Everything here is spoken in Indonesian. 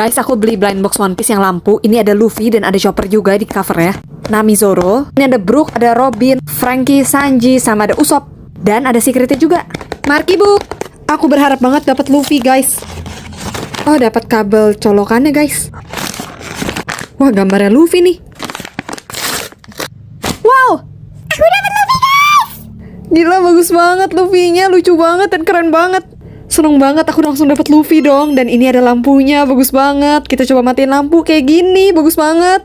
Guys, aku beli blind box One Piece yang lampu. Ini ada Luffy dan ada Chopper juga di cover ya. Nami Zoro. Ini ada Brook, ada Robin, Franky, Sanji, sama ada Usopp. Dan ada secretnya juga. Marky Book. Aku berharap banget dapat Luffy, guys. Oh, dapat kabel colokannya, guys. Wah, gambarnya Luffy nih. Wow. Aku dapat Luffy, guys. Gila, bagus banget Luffy-nya, lucu banget dan keren banget. Seneng banget, aku langsung dapat Luffy dong. Dan ini ada lampunya, bagus banget. Kita coba matiin lampu kayak gini, bagus banget.